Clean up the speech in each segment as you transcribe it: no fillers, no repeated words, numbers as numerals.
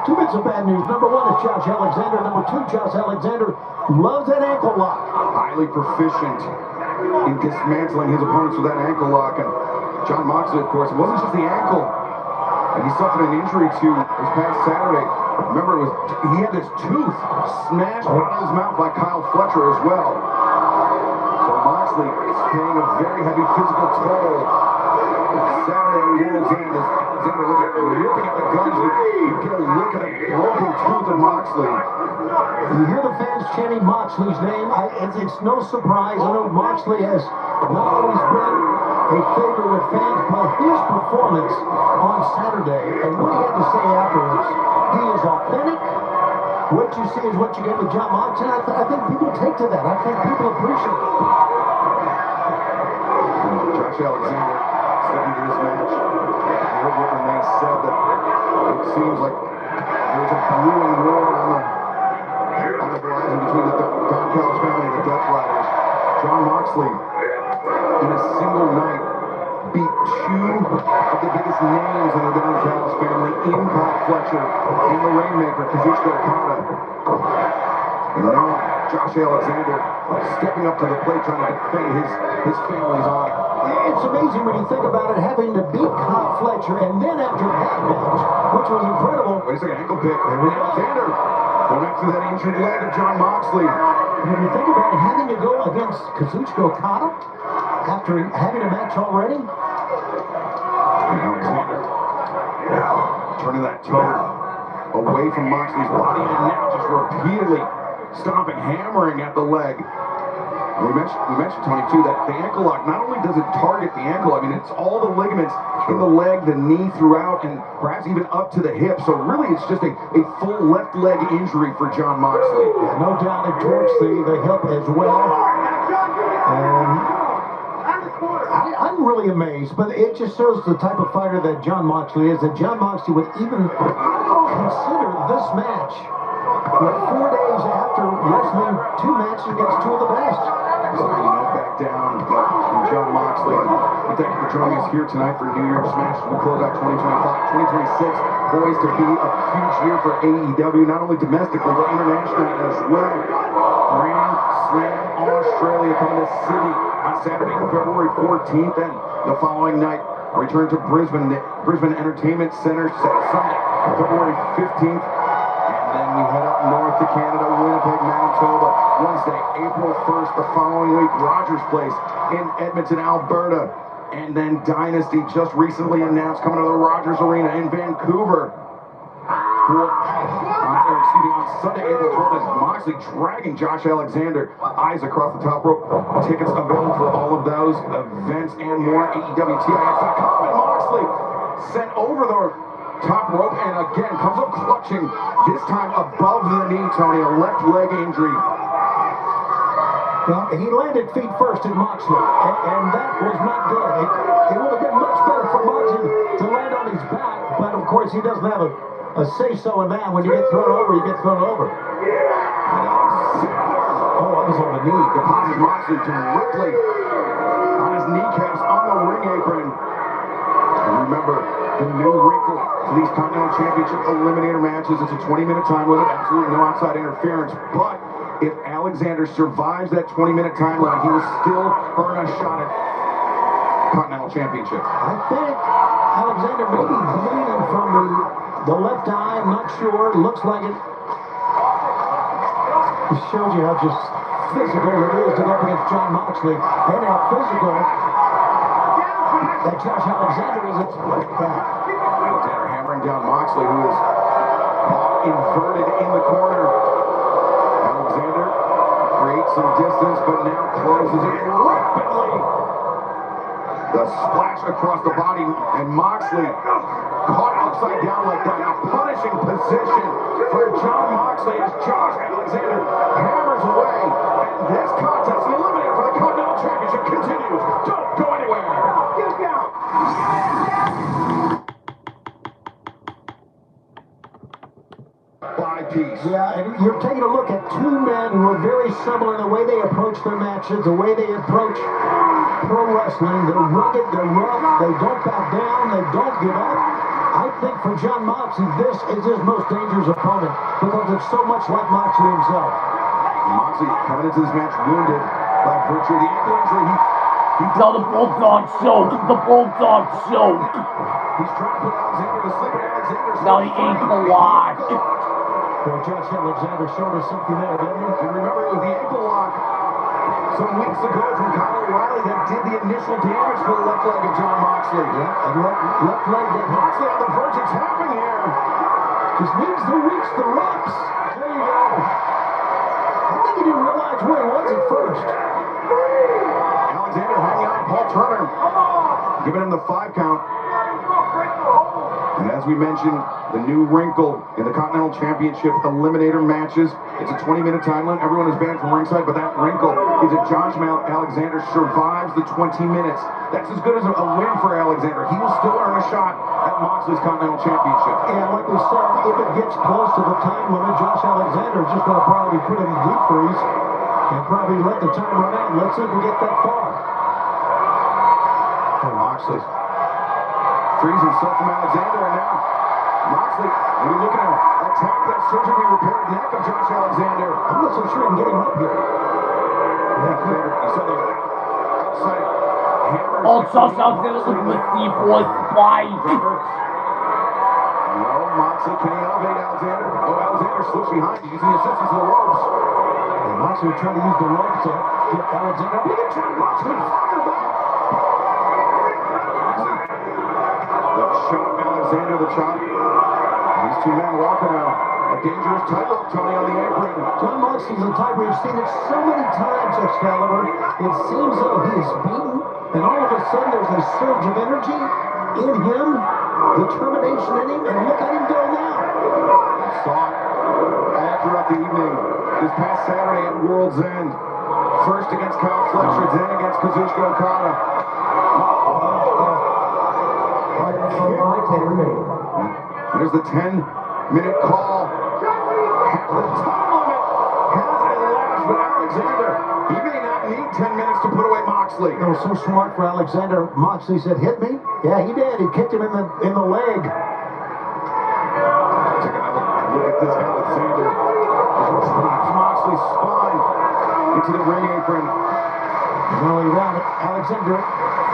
Two bits of bad news. Number one is Josh Alexander. Number two, Josh Alexander loves that ankle lock. Highly proficient in dismantling his opponents with that ankle lock. And Jon Moxley, of course, it wasn't just the ankle and he suffered an injury to this past Saturday. Remember, he had his tooth smashed out of his mouth by Kyle Fletcher as well. So Moxley is paying a very heavy physical toll. Saturday World's End, as Alexander looking at the guns, you get a look at a broken tooth of Moxley. You hear the fans chanting Moxley's name. It's no surprise. I know Moxley has not always been a favorite with fans, but his performance on Saturday, and what he had to say afterwards, he is authentic. What you see is what you get with Jon Moxley. I think people take to that. I think people appreciate it. Josh Alexander stepping into this match. You heard what Renee said, that it seems like there's a brewing war on the horizon between the Don Callis family and the Death Riders. Jon Moxley, in a single night, beat two of the biggest names in the Don Callis family in Kyle Fletcher and the Rainmaker, Kazuchika Okada. And now Josh Alexander stepping up to the plate, trying to defend his family's honor. It's amazing when you think about it, having to beat Kyle Fletcher, and then after that match, which was incredible. Wait a second, ankle pick. Alexander going after that injured leg of Jon Moxley. When you think about it, having to go against Kazuchika Okada after having a match already. And Alexander now turning that toe away from Moxley's body, and now just repeatedly stomping, hammering at the leg. We mentioned, Tony, too, that the ankle lock, not only does it target the ankle, I mean, it's all the ligaments in the leg, the knee throughout, and perhaps even up to the hip. So really, it's just a full left leg injury for Jon Moxley. Yeah, no doubt it torques the hip as well. And I'm really amazed, but it just shows the type of fighter that Jon Moxley is, that Jon Moxley would even consider this match 4 days after wrestling 2 matches against 2 of the best. So, back down from Jon Moxley. We thank you for joining us here tonight for New Year's match. We close out 2025, 2026, poised to be a huge year for AEW, not only domestically, but internationally as well. Grand Slam Australia coming to Sydney on Saturday, February 14th, and the following night, return to Brisbane Entertainment Centre Sunday, February 15th. Then we head up north to Canada, Winnipeg, Manitoba. Wednesday, April 1st, the following week, Rogers Place in Edmonton, Alberta. And then Dynasty, just recently announced, coming to the Rogers Arena in Vancouver. On Sunday, April 12th, is Moxley dragging Josh Alexander. Eyes across the top rope. Tickets available for all of those events and more. AEWTIX.com. And Moxley sent over the top rope, and again comes up clutching, this time above the knee, Tony, a left leg injury. Well, he landed feet first in Moxley, and that was not good. It would have been much better for Moxley to land on his back, but of course he doesn't have a say-so in that. When you get thrown over, you get thrown over. Oh, that was on the knee. Deposits Moxley directly on his kneecaps on the ring apron. And remember, the new wrinkle to these Continental Championship Eliminator matches, it's a 20-minute time limit, absolutely no outside interference, but if Alexander survives that 20-minute time limit, he will still earn a shot at Continental Championship. I think Alexander may be bleeding from the left eye, I'm not sure, looks like it. It shows you how just physical it is to go up against Jon Moxley, and how physical that Josh Alexander is. Alexander hammering down Moxley, who is inverted in the corner. Alexander creates some distance, but now closes it rapidly. The splash across the body, and Moxley caught upside down like that. A punishing position for Jon Moxley as Josh Alexander hammers away. And this contest, the eliminator for the Continental Championship, continues. Don't go anywhere. Yeah, and you're taking a look at 2 men who are very similar in the way they approach their matches, the way they approach pro wrestling. They're rugged, they're rough, they don't back down, they don't give up. I think for Jon Moxley, this is his most dangerous opponent because it's so much like Moxley himself. Moxley coming into this match wounded by virtue of the ankle injury. Now the Bulldog choke. The Bulldog choke. He's trying to put Alexander to sleep, and Alexander Now the ankle lock. Well, Josh Alexander showed us something there, didn't he? And remember, it was the ankle lock some weeks ago from Kyle O'Reilly that did the initial damage to the left leg of Jon Moxley. Yeah, and left leg that Moxley on the verge of tapping here. just needs to reach the ropes. There you go. I think he didn't realize where he was at first. Alexander hanging on Paul Turner, giving him the 5 count. And as we mentioned, the new wrinkle in the Continental Championship Eliminator matches. It's a 20-minute time limit. Everyone is banned from ringside, but that wrinkle is if Josh Alexander survives the 20 minutes. That's as good as a win for Alexander. He will still earn a shot at Moxley's Continental Championship. And like we said, if it gets close to the time limit, Josh Alexander is just going to probably put him in deep freeze and probably let the time run out. Let's see if we get that far. Oh, Moxley frees himself from Alexander, and now Moxley, what are you looking at? Attack that surgically repaired neck of Josh Alexander. I'm not so sure I can get him up here. Alexander, you saw those outside hammers. Oh, Josh Alexander looking with C4 spike. No, Moxley, can he elevate Alexander? Oh, Alexander slips behind, using the assistance of the ropes. And Moxley trying to use the ropes to get Alexander. Look at Jon Moxley fire back. The shot, Alexander, the chop. These two men walking out. A dangerous tightrope, Tony, on the apron. Jon Moxley's the type we've seen it so many times, Excalibur. It seems though he is beaten, and all of a sudden there's a surge of energy in him, determination in him, and look at him go now. We saw it all throughout the evening. This past Saturday at World's End. First against Kyle Fletcher, then against Kazuchika Okada. There's the 10-minute call. The time limit has elapsed, but Alexander, he may not need 10 minutes to put away Moxley. It was so smart for Alexander. Moxley said, "Hit me." Yeah, he did. He kicked him in the leg. Take another look at this Alexander. Drops Moxley's spine into the ring apron. Not only that, Alexander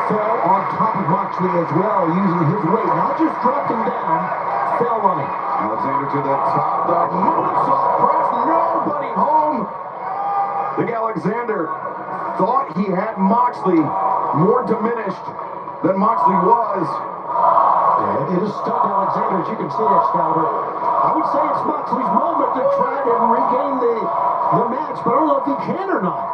fell on top of Moxley as well, using his weight. Not just dropped him down, fell on him. Alexander to the top, the moonsault press, nobody home. Big Alexander thought he had Moxley more diminished than Moxley was. Yeah, it has stunned Alexander, as you can see, Excalibur. I would say it's Moxley's moment to try to regain the match, but I don't know if he can or not.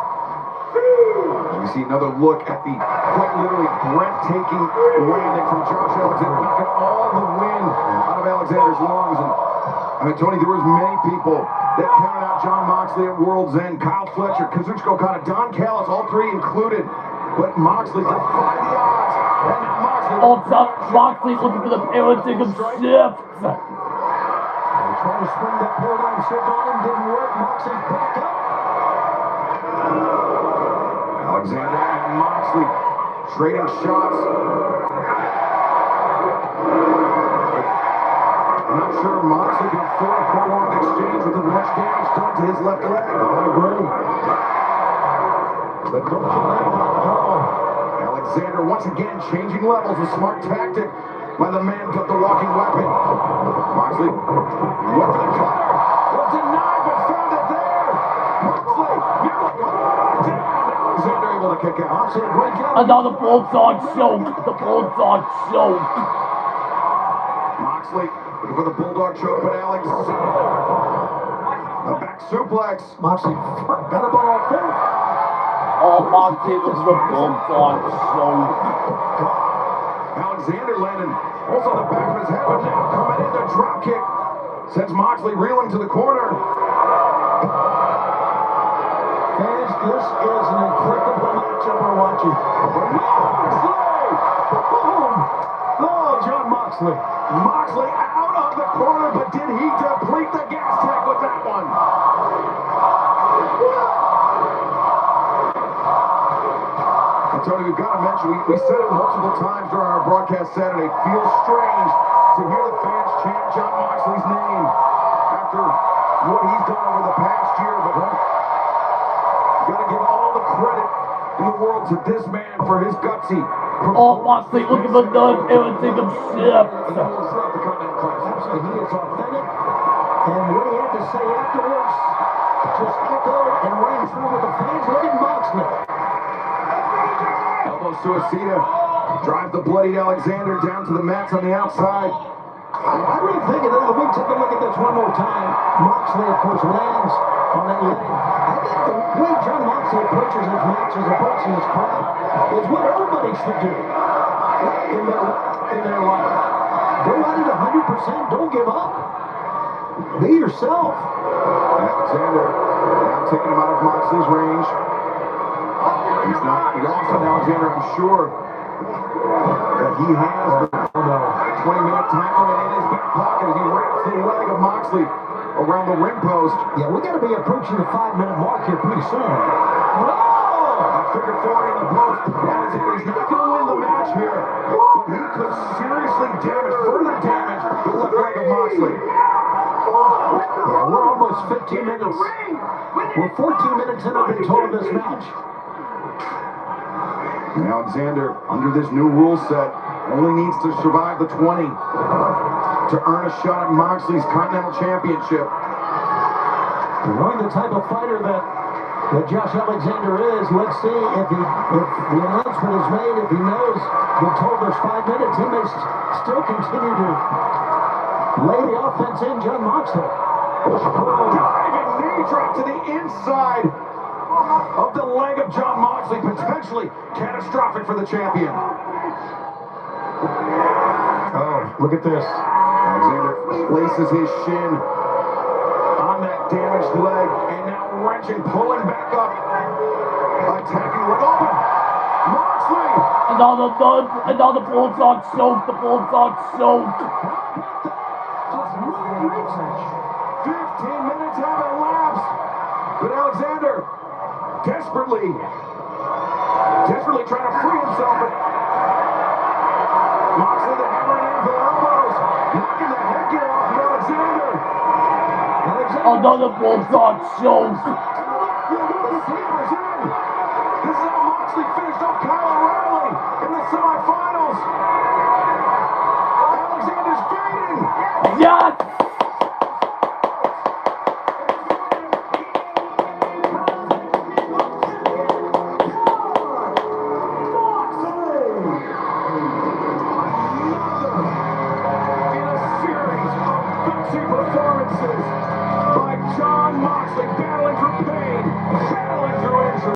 You see another look at the quite literally breathtaking landing from Josh Alexander. He got all the wind out of Alexander's lungs. And I mean, Tony, there was many people that counted out Jon Moxley at World's End. Kyle Fletcher, Kazuchika Okada, Don Callis, all three included. But Moxley defied the odds. And now Moxley... Oh, Moxley's looking for the parenting of shift. Trying to spring that paradigm shift on him, didn't work. Moxley's back up. Alexander and Moxley trading shots. I'm not sure Moxley can afford a prolonged exchange with the much damage done to his left leg. I agree. But don't you let him go. Alexander once again changing levels. A smart tactic by the man with the walking weapon. Moxley went for the cutter. Was denied, but found it there. Moxley, Alexander able to kick out. Moxley, a great job. Another Bulldog choke. The Bulldog choke. Moxley looking for the Bulldog choke, but Alex. A back suplex. Moxley got a ball four. Oh, Moxley looking for Bulldog choke. Alexander landing also on the back of his head, but now coming in the drop kick. Sends Moxley reeling to the corner. Fans, this is an incredible matchup we're watching. Moxley! Boom! Oh, Jon Moxley. Moxley out of the corner, but did he deplete the gas tank with that one? And Tony, we've got to mention, we said it multiple times during our broadcast Saturday, feels strange to hear the fans chant Jon Moxley's name after what he's done over the past year, but got to give all the credit in the world to this man for his gutsy. Oh, Moxley, look at the done. Everything of shit. Absolutely, he is authentic, and what he had to say afterwards just echoed and rang true with the fans. Look at Moxley. Elbow suicida drives the bloodied Alexander down to the mats on the outside. I really think that we take a look at this one more time. Moxley, of course, lands on that leg. I think the way Jon Moxley approaches his matches, approaching his crowd, is what everybody should do in their life. Go at it 100%. Don't give up. Be yourself. Alexander now taking him out of Moxley's range. He's not lost on Alexander, I'm sure that he has the 20-minute time limit in his back pocket as he wraps the leg of Moxley around the ring post. Yeah, we got to be approaching the 5-minute mark here pretty soon. A figure four in the post. Alexander's not going to win the match here, but he could seriously further damage the left leg of Moxley. Yeah, we're almost 15 minutes. We're 14 minutes in on the total of this match. And Alexander, under this new rule set, only needs to survive the 20 to earn a shot at Moxley's Continental Championship. Knowing the type of fighter that Josh Alexander is, let's see if the announcement is made, if he knows we're told there's 5 minutes, he may still continue to lay the offense in Jon Moxley. Diving knee drop to the inside of the leg of Jon Moxley, potentially catastrophic for the champion. Oh, look at this. Alexander places his shin on that damaged leg, and now wrenching, pulling back up, attacking with open. Moxley! Another bulldog choke. The bulldog choke. 15 minutes have elapsed, but Alexander desperately trying to free himself, but Moxley, the hammer and anvil elbows, knocking the headgear off of Alexander. Another bulldog choke. This is how Moxley finished off Kyle O'Reilly in the semifinals. Alexander's fading. Yes! Performances by Jon Moxley battling for pain.